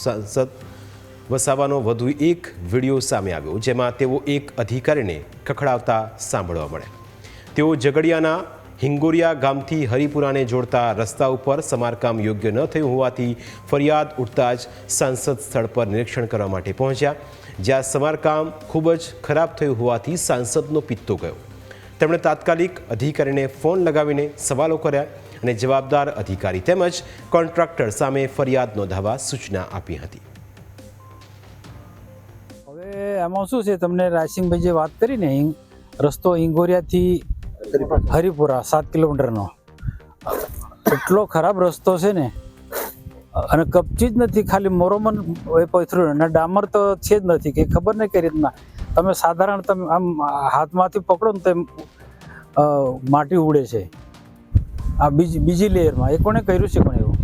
સાંસદ વસાવાનો વધુ એક વિડીયો સામે આવ્યો, જેમાં તેઓ એક અધિકારીને ખખડાવતા સાંભળવા મળ્યા। તેઓ ઝઘડિયાના હિંગોરિયા ગામથી હરિપુરાને જોડતા રસ્તા ઉપર સમારકામ યોગ્ય ન થયું હોવાથી ફરિયાદ ઉઠતા જ સાંસદ સ્થળ પર નિરીક્ષણ કરવા માટે પહોંચ્યા, જ્યાં સમારકામ ખૂબ જ ખરાબ થયું હોવાથી સાંસદનો પિત્તો ગયો। તેમણે તાત્કાલિક અધિકારીને ફોન લગાવીને સવાલો કર્યા અને જવાબદાર અધિકારી તેમજ કોન્ટ્રાક્ટર સામે ફરિયાદ નોંધાવવા સૂચના આપી હતી। હવે આમાં શું છે, તમને રાયસિંગભાઈ જે વાત કરી ને, રસ્તો હિંગોરિયાથી હરિપુરા 7 કિલોમીટરનો એટલો ખરાબ રસ્તો છે ને, અને કપચી જ નથી, ખાલી મોરોમન પથરું અને ડામર તો છે જ નથી કે ખબર નહીં કઈ રીતના તમે સાધારણ તમે આમ હાથમાંથી પકડો ને તો માટી ઉડે છે। આ બીજી લેયરમાં એ કોણે કર્યું છે? કોણે એવું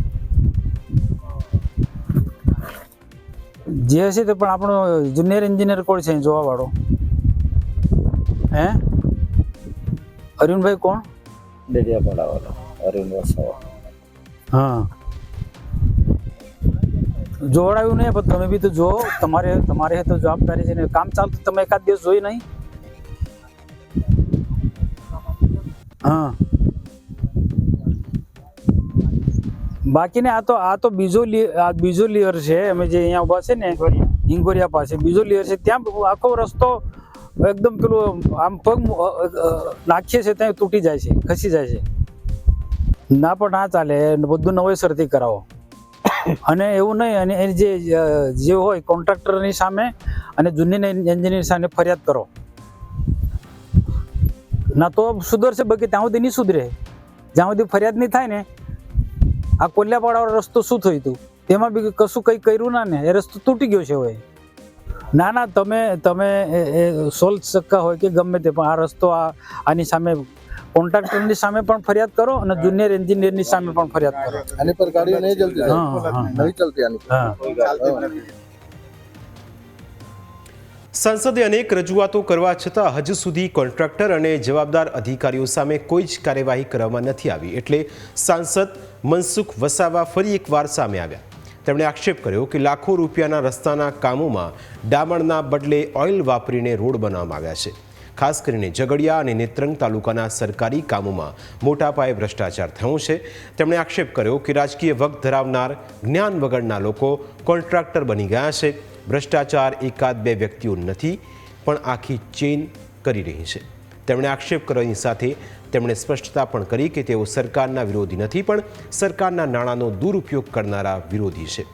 જે હશે તે પણ આપણો જુનિયર એન્જિનિયર કોણ છે જોવા વાળો? હે અરુણભાઈ કોણ? ડેડિયાપાડાવાળો અરુણ વસાવા। હા, જોડાયું નહીં, પણ તમે બી તો જો, તમારે તો જવાબદારી છે ને, કામ ચાલતું તમે એકાદ દિવસ જોઈ નહીં? હા, બાકીને આ તો બીજો લેયર છે। અમે જે અહીંયા ઉભા છે ને હિંગોરિયા પાસે બીજો લેયર છે, ત્યાં આખો રસ્તો એકદમ પેલું આમ પગ નાખીએ છે ત્યાં તૂટી જાય છે, ખસી જાય છે। ના પણ ના ચાલે, બધું નવેસરથી કરાવો। અને એવું નહીં, અને એની જે હોય કોન્ટ્રાક્ટરની સામે અને જુનિયર એન્જિનિયર સામે ફરિયાદ કરો, ના તો સુધરશે, બાકી ત્યાં સુધી નહીં સુધરે। જ્યાં સુધી ફરિયાદ નહીં થાય ને, આ કોલ્યાપાડાવાળો રસ્તો શું થયું હતું, તેમાં બી કશું કંઈ કર્યું ના ને, એ રસ્તો તૂટી ગયો છે હવે। ના તમે 16 ટકા હોય કે ગમે તે, પણ આ રસ્તો આની સામે કોન્ટ્રાક્ટરની સામે પણ ફરિયાદ કરો અને જુનિયર એન્જિનિયરની સામે પણ ફરિયાદ કરો। આની પર ગાડીઓ નહીં ચલતી, નહીં ચલતી આની પર। સાંસદે અનેક રજૂઆતો કરવા છતાં હજુ સુધી કોન્ટ્રાક્ટર અને જવાબદાર અધિકારીઓ સામે કોઈ જ કાર્યવાહી કરવામાં નથી આવી, એટલે સાંસદ મનસુખ વસાવા ફરી એકવાર સામે આવ્યા। તેમણે આક્ષેપ કર્યો કે લાખો રૂપિયાના રસ્તાના કામોમાં ડામણના બદલે ઓઇલ વાપરીને રોડ બનાવવામાં આવ્યા છે। ખાસ કરીને ઝઘડિયા અને નેત્રંગ તાલુકાના સરકારી કામોમાં મોટા પાયે ભ્રષ્ટાચાર થયો છે। તેમણે આક્ષેપ કર્યો કે રાજકીય વગ ધરાવનાર જ્ઞાન વગરના લોકો કોન્ટ્રાક્ટર બની ગયા છે। ભ્રષ્ટાચાર એકાદ બે વ્યક્તિઓ નથી, પણ આખી ચેઇન કરી રહી છે। તેમણે આક્ષેપ કરવાની સાથે તેમણે સ્પષ્ટતા પણ કરી કે તેઓ સરકારના વિરોધી નથી, પણ સરકારના નાણાંનો દુરુપયોગ કરનારા વિરોધી છે।